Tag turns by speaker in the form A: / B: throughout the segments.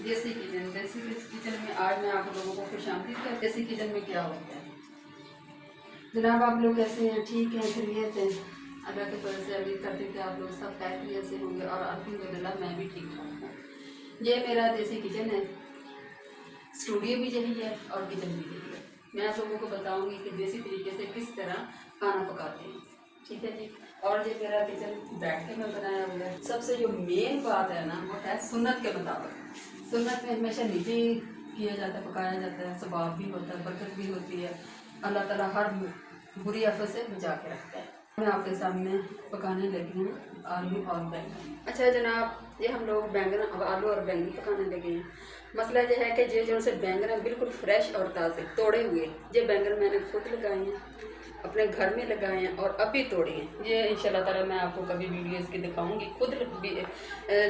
A: देसी किचन में आज मैं आप लोगों को खुशामदीद करती हूँ। देसी किचन में क्या होता है जनाब, आप लोग कैसे हैं? ठीक हैं, खैरियत है? अल्लाह के फजल से उम्मीद करते हैं कि आप लोग सब खैरियत से होंगे और अल्हम्दुलिल्लाह मैं भी ठीक ठाक हूँ। ये मेरा देसी किचन है, स्टूडियो भी यही है और किचन भी यही है। मैं आप लोगों को बताऊंगी कि देसी तरीके से किस तरह खाना पकाते हैं, ठीक है जी। और ये मेरा किचन बैठ के मैं बनाया हुआ है। सबसे जो मेन बात है ना वो है सुन्नत के मुताबिक। सुन्नत में हमेशा नीचे ही किया जाता है, पकाया जाता है, सवाब भी होता है, बरकत भी होती है। अल्लाह ताला हर बुरी आफत से बचा के रखता है। मैं आपके सामने पकाने लगी हूँ आलू और बैंगन। अच्छा जनाब, ये हम लोग बैंगन आलू और बैंगन पकाने लगे हैं। मसला ये है कि ये जो से बैंगन है बिल्कुल फ्रेश और ताज़े तोड़े हुए। ये बैंगन मैंने खुद लगाए हैं, अपने घर में लगाए हैं और अभी तोड़े हैं। ये इंशाल्लाह ताला मैं आपको कभी वीडियो इसकी दिखाऊंगी। खुद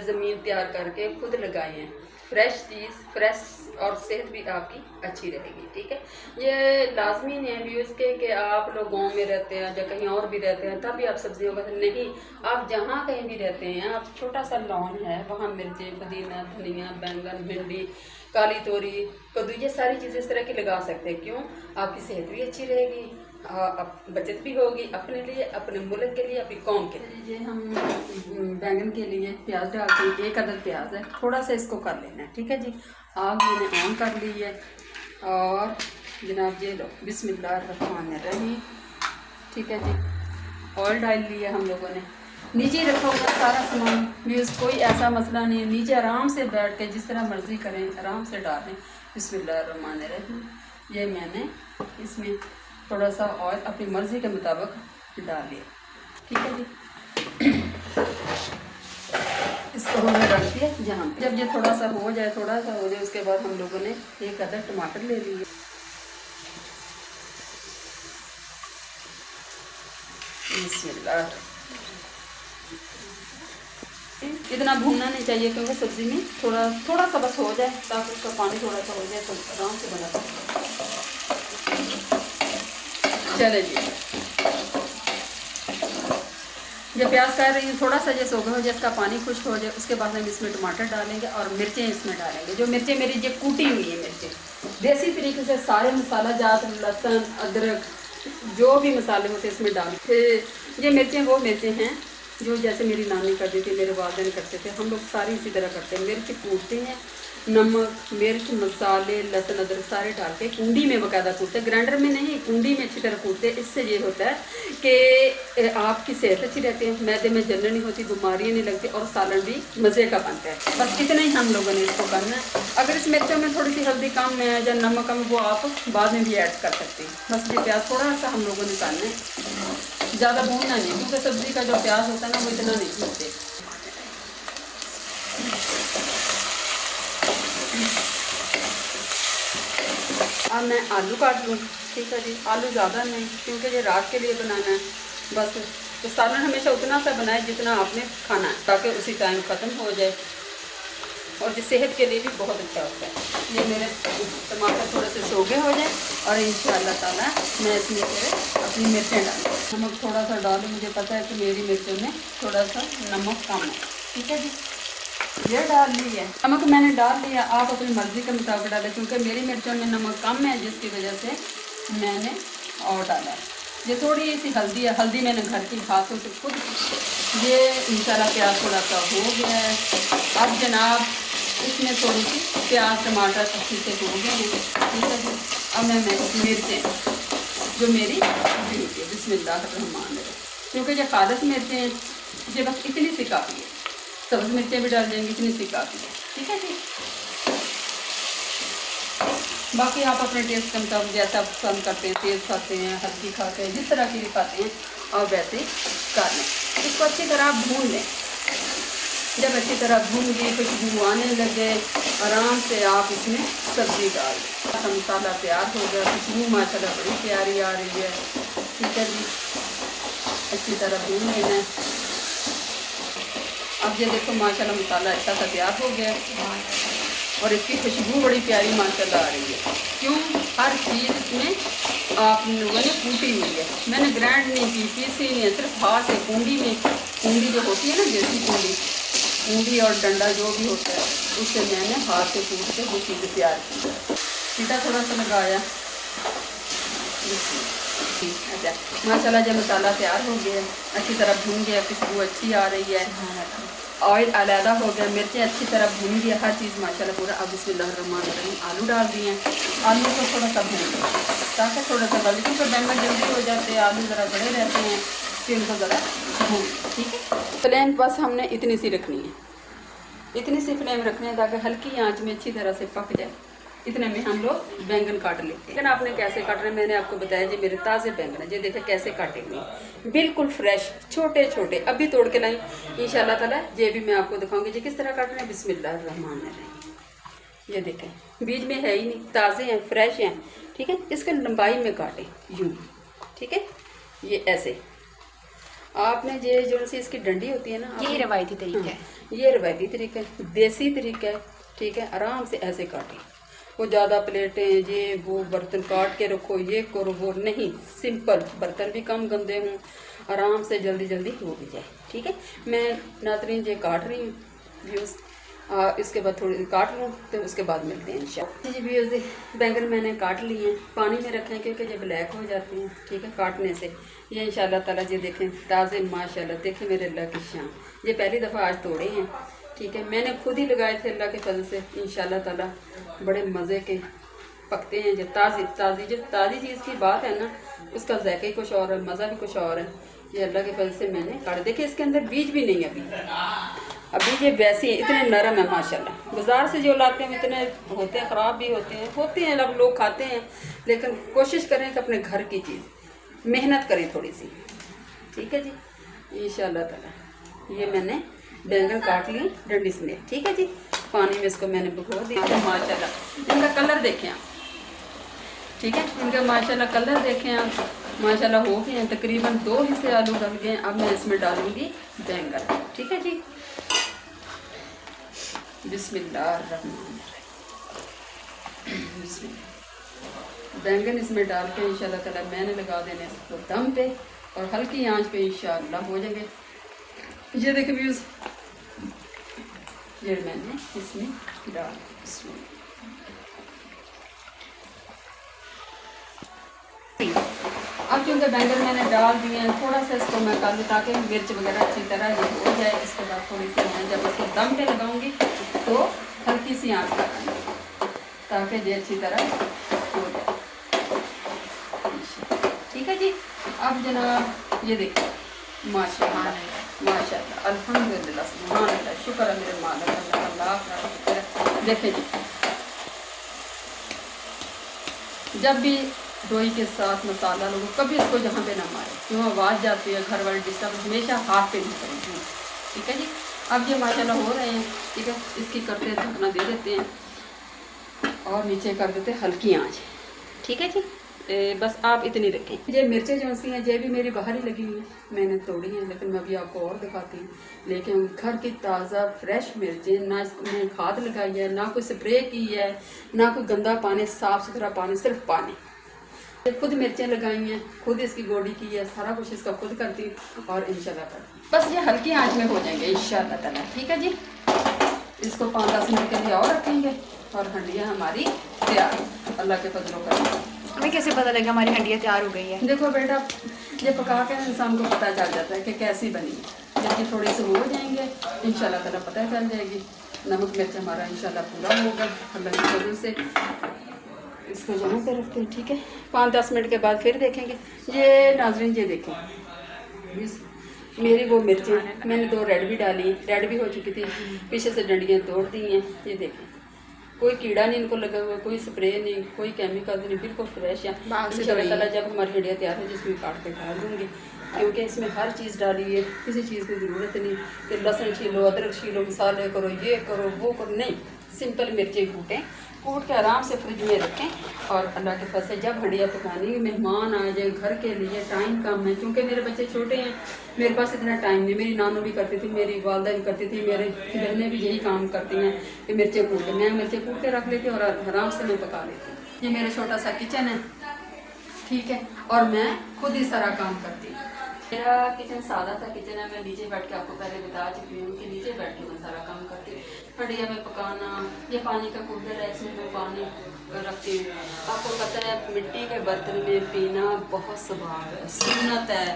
A: ज़मीन तैयार करके खुद लगाए हैं। फ्रेश चीज़, फ्रेश और सेहत भी आपकी अच्छी रहेगी, ठीक है। ये लाजमी नहीं है व्यूज़ के आप लोग गांव में रहते हैं या कहीं और भी रहते हैं तभी आप सब्जियों का नहीं, आप जहाँ कहीं भी रहते हैं, आप छोटा सा लॉन है वहाँ मिर्चें, पुदीना, धनिया, बैंगन, भिंडी, काली तोरी, कद्दू, ये सारी चीज़ें इस तरह की लगा सकते हैं। क्यों? आपकी सेहत भी अच्छी रहेगी, बचत भी होगी अपने लिए, अपने मुल्क के लिए, अपनी कौम के लिए। हम बैंगन के लिए प्याज डालते हैं। 1 अदद प्याज है, थोड़ा सा इसको कर लेना है, ठीक है जी। आग मैंने ऑन कर ली है और जनाब ये लो बिस्मिल्लाहिर्रहमानिर्रहीम, ठीक है जी। ऑयल डाल लिया हम लोगों ने। नीचे रखा हुआ सारा सामान भी, कोई ऐसा मसला नहीं है, नीचे आराम से बैठ के जिस तरह मर्जी करें आराम से डालें। बिस्मिल्लाहिर्रहमानिर्रहीम। ये मैंने इसमें थोड़ा सा ऑयल अपनी मर्ज़ी के मुताबिक डाल लिया, ठीक है जी। इसको हमने रख दिया जहाँ जब ये थोड़ा सा हो जाए उसके बाद हम लोगों ने 1 अदद टमाटर ले लिए। बिस्मिल्लाह। इतना भूनना नहीं चाहिए क्योंकि सब्ज़ी में थोड़ा सा बस हो जाए ताकि उसका पानी थोड़ा सा हो जाए तो आराम से बना सकते। चले जी, जब प्याज कर रही हूँ थोड़ा सा जैसे हो जाए, इसका पानी खुश्क हो जाए, उसके बाद हम इसमें टमाटर डालेंगे और मिर्चें इसमें डालेंगे। जो मिर्चें मेरी ये कूटी हुई है मिर्चें, देसी तरीके से सारे मसाला जात, लहसुन, अदरक, जो भी मसाले होते हैं इसमें डाल। ये मिर्चें वो मिर्चें हैं जो जैसे मेरी नानी करती थी, मेरे वालिदैन करते थे, हम लोग सारी इसी तरह करते हैं। मिर्च कूटते हैं, नमक, मिर्च, मसाले, लहसुन, अदरक सारे डाल के कुंडी में बाकायदा कूटते, ग्राइंडर में नहीं, कुंडी में अच्छी तरह कूटते। इससे ये होता है कि आपकी सेहत अच्छी रहती है, मैदे में जलन नहीं होती, बीमारियाँ नहीं लगती और सालन भी मज़े का बनता है। बस इतना ही हम लोगों ने इसको करना है। अगर इस मिर्चों में थोड़ी सी हल्दी कम है या नमक कम, वो आप बाद में भी ऐड कर सकते हैं। बस ये प्याज थोड़ा सा हम लोगों ने डालना है, ज़्यादा भूनना नहीं क्योंकि सब्ज़ी का जो प्याज होता है ना वो इतना नहीं भूनते। अब मैं आलू काट लूँ, ठीक है जी। आलू ज़्यादा नहीं क्योंकि ये रात के लिए बनाना है बस। तो सालन हमेशा उतना सा बनाए जितना आपने खाना है ताकि उसी टाइम ख़त्म हो जाए और जो सेहत के लिए भी बहुत अच्छा होता है। ये मेरे टमाटर थोड़े से सोगे हो जाए और इंशाअल्लाह ताला मैं इसमें फिर अपनी मिर्चें डालूँ। नमक थोड़ा सा डालूँ, मुझे पता है कि मेरी मिर्चों में थोड़ा सा नमक कम है, ठीक है जी। ये डाल लिया नमक मैंने डाल लिया, आप अपनी मर्ज़ी के मुताबिक डालें क्योंकि मेरी मिर्चों में नमक कम है जिसकी वजह से मैंने और डाला। ये थोड़ी सी हल्दी है, हल्दी मैंने घर की हाथों से खुद। ये इंशाल्लाह प्याज थोड़ा सा हो गया है। अब जनाब इसमें थोड़ी सी प्याज टमाटर अच्छे से हो गए हैं, ठीक है जी। अब मैं मिर्चें जो मेरी होती है बिस्मिल्लाहिर्रहमानिर्रहीम, क्योंकि ये खालिस मिर्चें हैं, ये बस इतनी सी काफ़ी है। सब्ज़ मिर्चें भी डाल देंगे, इतनी सी काफ़ी है, ठीक है जी। बाकी आप अपने टेस्ट के मुताबिक जैसा आप पसंद करते हैं, तेज़ खाते हैं, हल्की खाते हैं, जिस तरह की भी खाते हैं आप वैसे कर लें। इसको अच्छी तरह भून लें। जब अच्छी तरह भून गई, खुशबू आने लगे, आराम से आप इसमें सब्ज़ी डाल दें। मसाला तैयार हो गया, खुशबू माशाल्लाह बड़ी प्यारी आ रही है, ठीक है जी। अच्छी तरह भून लेना है। अब ये देखो माशाल्लाह मसाला अच्छा सा तैयार हो गया और इसकी खुशबू बड़ी प्यारी माशाल्लाह आ रही है। क्यों? हर चीज़ इसमें आप लोगों ने कूटी हुई है, मैंने ग्राइंड नहीं की, पीसी नहीं है, सिर्फ हाथ से कुंडी में, कुंडी जो होती है ना देसी कुंडी, ऊँगी और डंडा जो भी होता है उससे मैंने हाथ से कूट के वो चीज़ तैयार की। सीधा थोड़ा सा लगाया। अच्छा, माशाल्लाह जब मसाला तैयार हो गया, अच्छी तरह भून गया, खुशबू अच्छी आ रही है, ऑयल अलहदा हो गया, मिर्चें अच्छी तरह भून गया, हर चीज़ माशाल्लाह पूरा। अब बिस्मिल्लाहिर्रहमानिर्रहीम आलू डाल दिए हैं। आलू को थोड़ा सा भून लिया ताकि थोड़ा सा गल, क्योंकि बैंगन जल्दी हो जाते हैं, आलू ज़रा बड़े रहते हैं, फिर उनको ज़रा भून। ठीक है, फ्लेम बस हमने इतनी सी रखनी है, इतनी सी फ्लेम रखनी है ताकि हल्की आंच में अच्छी तरह से पक जाए। इतने में हम लोग बैंगन काट लेते हैं। लेकिन आपने कैसे काटने मैंने आपको बताया जी, मेरे ताज़े बैंगन है, ये देखे कैसे काटे हुए, बिल्कुल फ्रेश, छोटे छोटे, अभी तोड़ के लाई इंशाल्लाह ताला। ये भी मैं आपको दिखाऊंगी जी किस तरह काटना है। बिस्मिल्लाहिर्रहमानिर्रहीम। ये देखें, बीज में है ही नहीं, ताज़े हैं, फ्रेश हैं। ठीक है, इसके लंबाई में काटें यूँ। ठीक है, ये ऐसे आपने ये जो सी इसकी डंडी होती है ना,
B: ये रवायती तरीका है,
A: ये रवायती तरीका है, देसी तरीका है। ठीक है, आराम से ऐसे काटें। वो ज़्यादा प्लेटें ये वो बर्तन काट के रखो, ये करो वो नहीं, सिंपल, बर्तन भी कम गंदे हों, आराम से जल्दी जल्दी हो भी जाए। ठीक है, मैं नाज़रीन ये काट रही हूँ व्यूज़, इसके बाद थोड़ी काट लूँ तो उसके बाद मिलते हैं इंशाल्लाह। जी व्यूज़, बैंगन मैंने काट लिए हैं, पानी में रखें क्योंकि ये ब्लैक हो जाते हैं। ठीक है, काटने से ये इंशाल्लाह ताला ये देखें ताज़े, माशाल्लाह देखें मेरे अल्लाह की शान। ये पहली दफ़ा आज तोड़े हैं। ठीक है, मैंने खुद ही लगाए थे अल्लाह के फजल से, इंशाल्लाह ताला बड़े मज़े के पकते हैं। जब ताज़ी चीज़ की बात है ना, उसका ज़ायका ही कुछ और है, मज़ा भी कुछ और है। ये अल्लाह के फजल से मैंने काट, देखिए इसके अंदर बीज भी नहीं है अभी ये वैसे ही इतने नरम है माशाल्लाह। बाज़ार से जो लाते हैं इतने होते हैं, ख़राब भी होते हैं, अब लोग खाते हैं, लेकिन कोशिश करें कि अपने घर की चीज़, मेहनत करें थोड़ी सी। ठीक है जी, इंशाल्लाह ताला। ये मैंने बैंगन काट लिए डंडी से। ठीक है जी, पानी में इसको मैंने भिगो दिया। माशाल्लाह इनका कलर देखें आप। ठीक है, इनका माशाल्लाह कलर देखें आप, माशाल्लाह हो गए हैं। तकरीबन 2 हिस्से आलू डल गए हैं। अब मैं इसमें डालूंगी बैंगन। ठीक है जी, बिस्मिल्लाह। बैंगन इसमें डाल के इंशाल्लाह ताला मैंने लगा देने इसको दम पे, और हल्की आंच पे इंशाल्लाह हो जाएंगे। ये देखिए व्यूज़, ये मैंने इसमें डाल, इसमें अब क्योंकि बैंगन मैंने डाल दिए हैं, थोड़ा सा इसको मैं कर लूँ ताकि मिर्च वगैरह अच्छी तरह ये हो जाए। इसके बाद थोड़ी सी मैं जब इसको दम पे लगाऊंगी तो हल्की सी आंच लगाऊंगी ताकि ये अच्छी तरह हो जाए। ठीक है जी, अब जनाब ये देखिए माशाल्लाह माशाल्लाह, अल्हम्दुलिल्लाह, सुभान अल्लाह, शुक्र है मेरे मालिक अल्लाह। देखें जी, जब भी दोई के साथ मसाला लोगों कभी इसको जहाँ पे ना मारे, क्यों आवाज़ जाती है, घर वाले डिस्टर्ब, हमेशा हाथ पे नहीं करेंगे। ठीक है जी, अब ये माशाल्लाह हो रहे हैं। ठीक है, इसकी करते हैं ढकना दे देते हैं और नीचे कर देते हैं हल्की आंच। ठीक है जी, बस आप इतनी रखें। ये मिर्चें जो सी हैं ये भी मेरी बाहर ही लगी हुई हैं, मैंने तोड़ी हैं, लेकिन मैं अभी आपको और दिखाती हूँ। लेकिन घर की ताज़ा फ्रेश मिर्चें, ना इसमें खाद लगाई है, ना कोई स्प्रे की है, ना कोई गंदा पानी, साफ़ सुथरा पानी, सिर्फ पानी। खुद मिर्चें लगाई हैं, खुद इसकी गोड़ी की है, सारा कुछ इसका खुद करती हूँ और इंशाल्लाह कर बस ये हल्की आंच में हो जाएंगे इंशाल्लाह ताला। ठीक है जी, इसको 5-10 मिनट के लिए और रखेंगे और हंडियाँ हमारी तैयार, अल्लाह के फजलों का।
B: हमें कैसे पता लगा हमारी हंडियाँ तैयार हो गई है?
A: देखो बेटा, ये पका के इंसान को पता चल जाता है कि कैसी बनी है। जब ये थोड़े से हो जाएंगे इंशाल्लाह ताला पता चल जाएगी। नमक मिर्च हमारा इंशाल्लाह पूरा होगा अल्लाह की फजल से। इसको जहाँ पे रखते हैं। ठीक है, 5-10 मिनट के बाद फिर देखेंगे। ये नाज़रीन ये देखें, मेरी वो मिर्चें मैंने 2 रेड भी डाली, रेड भी हो चुकी थी, पीछे से डंडियाँ तोड़ दी हैं। ये देखें, कोई कीड़ा नहीं इनको लगा हुआ, कोई स्प्रे नहीं, कोई केमिकल नहीं, बिल्कुल फ्रेश है। इंशाल्लाह ताला जब हमारी हंडियाँ तैयार हो जिसमें काट के डाल दूँगी, क्योंकि इसमें हर चीज़ डाली है, किसी चीज़ की ज़रूरत नहीं कि लहसुन छीलो, अदरक छीलो, मसाले करो, ये करो वो करो, नहीं, सिंपल मिर्चें कूट के आराम से फ्रिज में रखें। और अल्लाह के फजल से जब हंडिया पकानी, मेहमान आ जाए, घर के लिए टाइम कम है, क्योंकि मेरे बच्चे छोटे हैं, मेरे पास इतना टाइम नहीं। मेरी नानू भी करती थी, मेरी वालदा भी करती थी, मेरे बहनें भी यही काम करती हैं कि मिर्चें कूट के, मैं मिर्चें कूट के रख लेती और आराम से मैं पका लेती। ये मेरा छोटा सा किचन है। ठीक है, और मैं खुद ही सारा काम करती हूँ। मेरा किचन सादा सा किचन है। मैं नीचे बैठ के आपको पहले बता चुकी हूँ कि नीचे बैठ के मैं सारा काम करती हूँ। हंडिया में पकाना, ये पानी का कूलर है, इसमें मैं पानी रखती हूँ। आपको पता है मिट्टी के बर्तन में पीना बहुत स्वभाव है, सुन्नत है,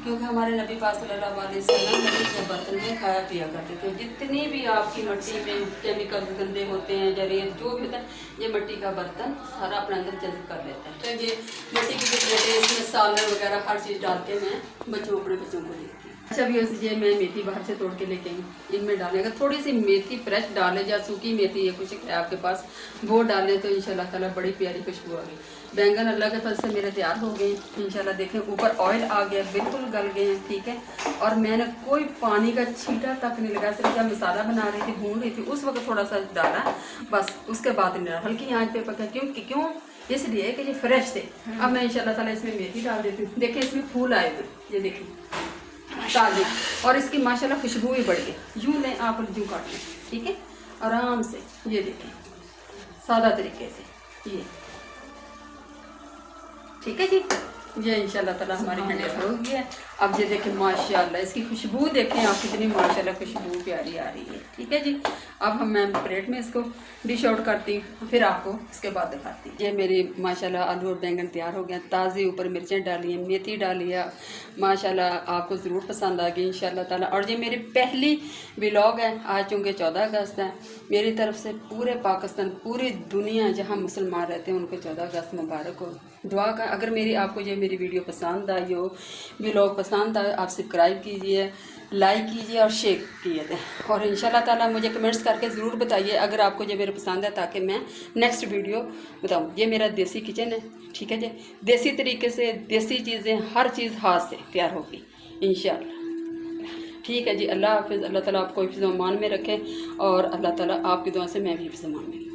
A: क्योंकि हमारे नबी पाक सल्लल्लाहु अलैहि वसल्लम मिट्टी के बर्तन में खाया पिया करते थे। जितनी भी आपकी मिट्टी में केमिकल गंदे होते हैं या रेत जो भी होता है, ये मिट्टी का बर्तन सारा अपने अंदर जज्ब कर लेता है। तो ये मिट्टी की जो प्लेटें, इसमें सालन वगैरह हर चीज़ डाल के मैं अपने बच्चों को देती हूँ। अच्छा भी ये मैं मेथी बाहर से तोड़ के लेके आई, इनमें डालें। अगर थोड़ी सी मेथी फ्रेश डालें या सूखी मेथी या कुछ है आपके पास, वो डालें तो इंशाल्लाह ताला बड़ी प्यारी खुशबू आ गई। बैंगन अल्लाह के फल से मेरे तैयार हो गए इंशाल्लाह। देखें ऊपर ऑयल आ गया, बिल्कुल गल गए हैं, ठीक है। और मैंने कोई पानी का छींटा तक नहीं लगा, सिर्फ जब मसाला बना रही थी, भून रही थी, उस वक्त थोड़ा सा डाला, बस उसके बाद नहीं डाला। हल्की आंच पे पका, क्यों इसलिए कि ये फ्रेश थे। अब मैं इंशाल्लाह ताला इसमें मेथी डाल देती हूँ। देखिए इसमें फूल आए हुए, ये देखिए डाल दें, और इसकी माशाल्लाह खुशबू भी बढ़ गई। यूँ लें आप, यूँ काट लें, ठीक है, आराम से। ये देखें सादा तरीके से, ये ठीक है जी। ये इंशाल्लाह ताला हमारी हंडिया हो गया। अब ये देखें माशाल्लाह, इसकी खुशबू देखें आप कितनी माशाल्लाह खुशबू प्यारी आ रही है, ठीक है जी। अब मैं प्लेट में इसको डिश आउट करती हूँ, फिर आपको इसके बाद दिखाती हूँ। ये मेरी माशाल्लाह आलू और बैंगन तैयार हो गया। ताज़ी ऊपर मिर्चें डाली हैं, मेथी डाली है, माशाल्लाह आपको ज़रूर पसंद आ गई इंशाल्लाह ताला। और ये मेरी पहली व्लॉग है, आज चूँकि 14 अगस्त है। मेरी तरफ से पूरे पाकिस्तान, पूरी दुनिया जहाँ मुसलमान रहते हैं उनको 14 अगस्त मुबारक हो। दुआ का अगर आपको ये मेरी वीडियो पसंद आई हो, व्लॉग पसंद आए, आप सब्सक्राइब कीजिए, लाइक कीजिए और शेयर कीजिए। और इंशाल्लाह ताला मुझे कमेंट्स करके ज़रूर बताइए अगर आपको ये मेरा पसंद है, ताकि मैं नेक्स्ट वीडियो बताऊँ। ये मेरा देसी किचन है, ठीक है जी। देसी तरीके से देसी चीज़ें, हर चीज़ हाथ से तैयार होगी इंशाल्लाह, ठीक है जी। अल्लाह हाफ़िज़। अल्लाह ताला आपको हिफ्ज़-ओ-अमान में रखे, और अल्लाह ताला आपकी दुआ से मैं भी हिफ्ज़-ओ-अमान में